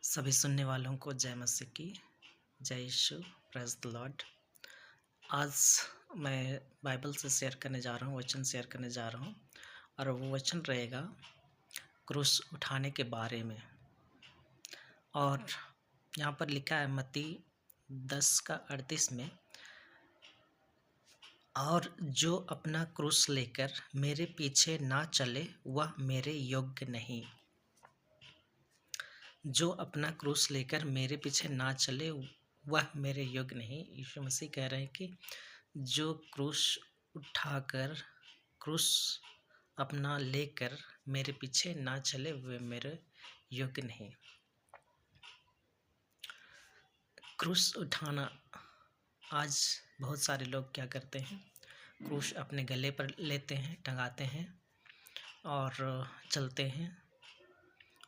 सभी सुनने वालों को जय मसीह की, जय यीशु, प्रेज़ द लॉर्ड। आज मैं बाइबल से शेयर करने जा रहा हूँ, वचन शेयर करने जा रहा हूँ और वो वचन रहेगा क्रूस उठाने के बारे में। और यहाँ पर लिखा है मत्ती 10:38 में, और जो अपना क्रूस लेकर मेरे पीछे ना चले वह मेरे योग्य नहीं। जो अपना क्रूस लेकर मेरे पीछे ना चले वह मेरे योग्य नहीं। यीशु मसीह कह रहे हैं कि जो क्रूस उठाकर, क्रूस अपना लेकर मेरे पीछे ना चले वह मेरे योग्य नहीं। क्रूस उठाना, आज बहुत सारे लोग क्या करते हैं, क्रूस अपने गले पर लेते हैं, टंगाते हैं और चलते हैं।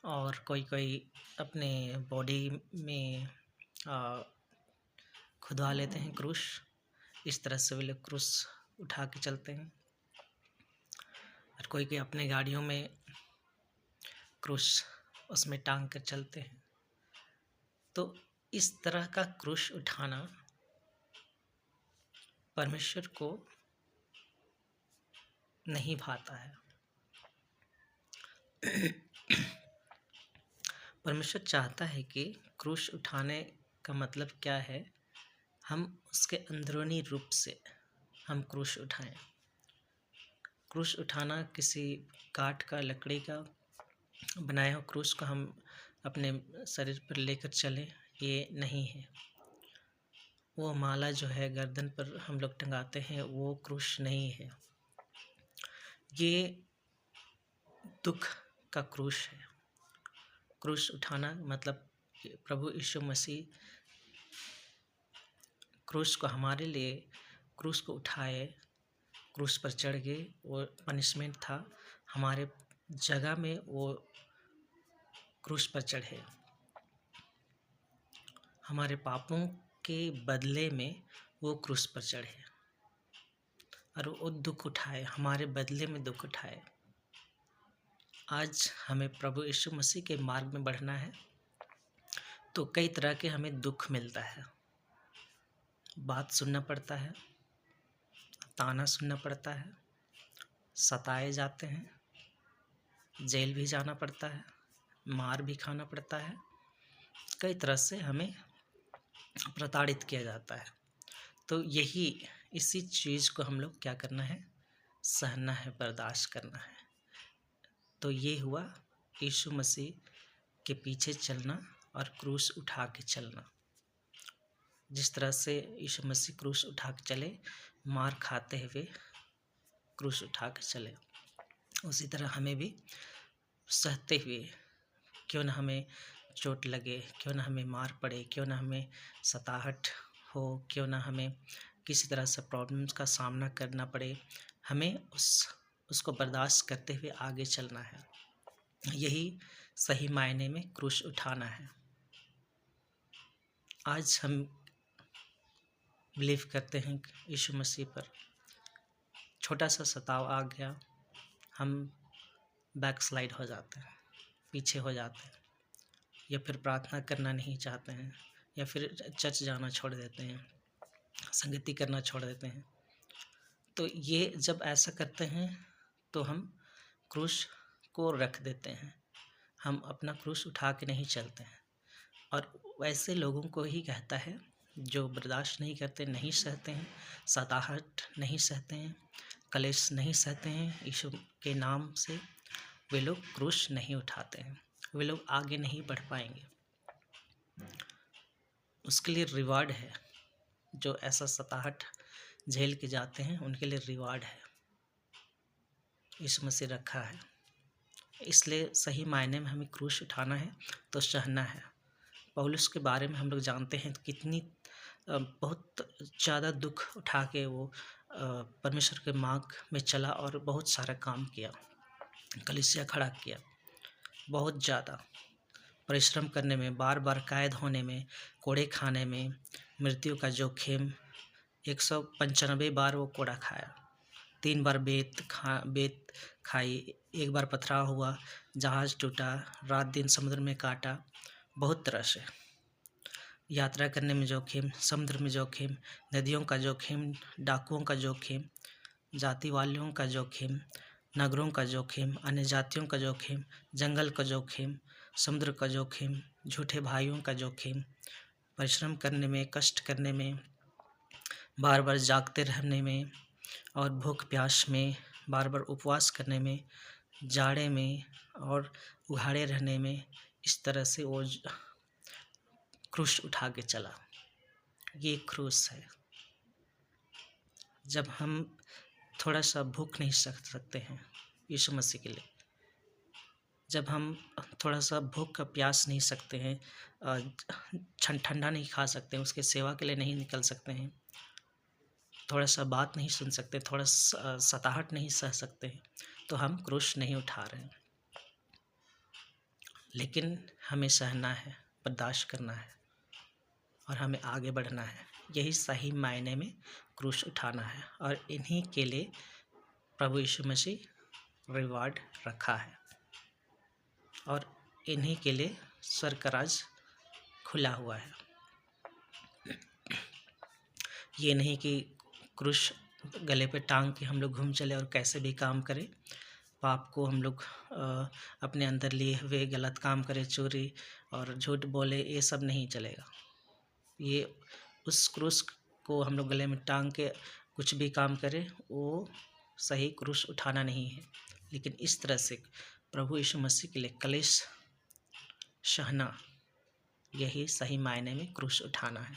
और कोई कोई अपने बॉडी में खुदवा लेते हैं क्रूस। इस तरह से वे लोग क्रूस उठा के चलते हैं। और कोई कोई अपने गाड़ियों में क्रूस उसमें टांग कर चलते हैं। तो इस तरह का क्रूस उठाना परमेश्वर को नहीं भाता है। परमेश्वर चाहता है कि क्रूस उठाने का मतलब क्या है, हम उसके अंदरूनी रूप से हम क्रूस उठाएं। क्रूस उठाना किसी काठ का, लकड़ी का बनाया हुआ क्रूस को हम अपने शरीर पर लेकर चलें, ये नहीं है। वो माला जो है गर्दन पर हम लोग टंगाते हैं, वो क्रूस नहीं है। ये दुख का क्रूस है। क्रूस उठाना मतलब प्रभु यीशु मसीह क्रूस को हमारे लिए, क्रूस को उठाए, क्रूस पर चढ़ गए। वो पनिशमेंट था, हमारे जगह में वो क्रूस पर चढ़े। हमारे पापों के बदले में वो क्रूस पर चढ़े और वो दुख उठाए, हमारे बदले में दुख उठाए। आज हमें प्रभु यीशु मसीह के मार्ग में बढ़ना है तो कई तरह के हमें दुख मिलता है। बात सुनना पड़ता है, ताना सुनना पड़ता है, सताए जाते हैं, जेल भी जाना पड़ता है, मार भी खाना पड़ता है। कई तरह से हमें प्रताड़ित किया जाता है। तो इसी चीज़ को हम लोग क्या करना है, सहना है, बर्दाश्त करना है। तो ये हुआ यीशु मसीह के पीछे चलना और क्रूस उठा के चलना। जिस तरह से यीशु मसीह क्रूस उठा के चले, मार खाते हुए क्रूस उठा के चले, उसी तरह हमें भी सहते हुए, क्यों न हमें चोट लगे, क्यों न हमें मार पड़े, क्यों न हमें सताहट हो, क्यों न हमें किसी तरह से प्रॉब्लम्स का सामना करना पड़े, हमें उसको बर्दाश्त करते हुए आगे चलना है। यही सही मायने में क्रूस उठाना है। आज हम बिलीव करते हैं कि यीशु मसीह पर छोटा सा सताव आ गया, हम बैकस्लाइड हो जाते हैं, पीछे हो जाते हैं, या फिर प्रार्थना करना नहीं चाहते हैं, या फिर चर्च जाना छोड़ देते हैं, संगति करना छोड़ देते हैं। तो ये जब ऐसा करते हैं तो हम क्रूस को रख देते हैं, हम अपना क्रूस उठा के नहीं चलते हैं। और वैसे लोगों को ही कहता है जो बर्दाश्त नहीं करते, नहीं सहते हैं, सताहट नहीं सहते हैं, कलेश नहीं सहते हैं यीशु के नाम से, वे लोग क्रूस नहीं उठाते हैं, वे लोग आगे नहीं बढ़ पाएंगे। उसके लिए रिवार्ड है, जो ऐसा सताहट झेल के जाते हैं उनके लिए रिवार्ड है, यीशु मसीह रखा है। इसलिए सही मायने में हमें क्रूस उठाना है तो सहना है। पौलुस के बारे में हम लोग जानते हैं तो कितनी बहुत ज़्यादा दुख उठा के वो परमेश्वर के मार्ग में चला और बहुत सारा काम किया, कलीसिया खड़ा किया, बहुत ज़्यादा परिश्रम करने में, बार बार कैद होने में, कोड़े खाने में, मृत्यु का जोखिम, 195 बार वो कोड़ा खाया, 3 बार बेत खाई, 1 बार पथराव हुआ, जहाज़ टूटा, रात दिन समुद्र में काटा, बहुत तरह से। यात्रा करने में जोखिम, समुद्र में जोखिम, नदियों का जोखिम, डाकुओं का जोखिम, जाति वालियों का जोखिम, नगरों का जोखिम, अन्य जातियों का जोखिम, जंगल का जोखिम, समुद्र का जोखिम, झूठे भाइयों का जोखिम, परिश्रम करने में, कष्ट करने में, बार बार जागते रहने में और भूख प्यास में, बार बार उपवास करने में, जाड़े में और उघाड़े रहने में, इस तरह से वो क्रूस उठा के चला। ये क्रूस है। जब हम थोड़ा सा भूख नहीं सह सकते हैं यीशु मसीह के लिए, जब हम थोड़ा सा भूख का प्यास नहीं सकते हैं, ठंडा नहीं खा सकते हैं, उसके सेवा के लिए नहीं निकल सकते हैं, थोड़ा सा बात नहीं सुन सकते, थोड़ा सताहट नहीं सह सकते हैं, तो हम क्रूस नहीं उठा रहे हैं। लेकिन हमें सहना है, बर्दाश्त करना है और हमें आगे बढ़ना है। यही सही मायने में क्रूस उठाना है और इन्हीं के लिए प्रभु यीशु मसीह रिवार्ड रखा है और इन्हीं के लिए स्वर्ग का राज खुला हुआ है। ये नहीं कि क्रूस गले पे टांग के हम लोग घूम चले और कैसे भी काम करें, पाप को हम लोग अपने अंदर लिए हुए गलत काम करें, चोरी और झूठ बोले, ये सब नहीं चलेगा। ये उस क्रूस को हम लोग गले में टांग के कुछ भी काम करें, वो सही क्रूस उठाना नहीं है। लेकिन इस तरह से प्रभु यीशु मसीह के लिए कलेश सहना, यही सही मायने में क्रूस उठाना है।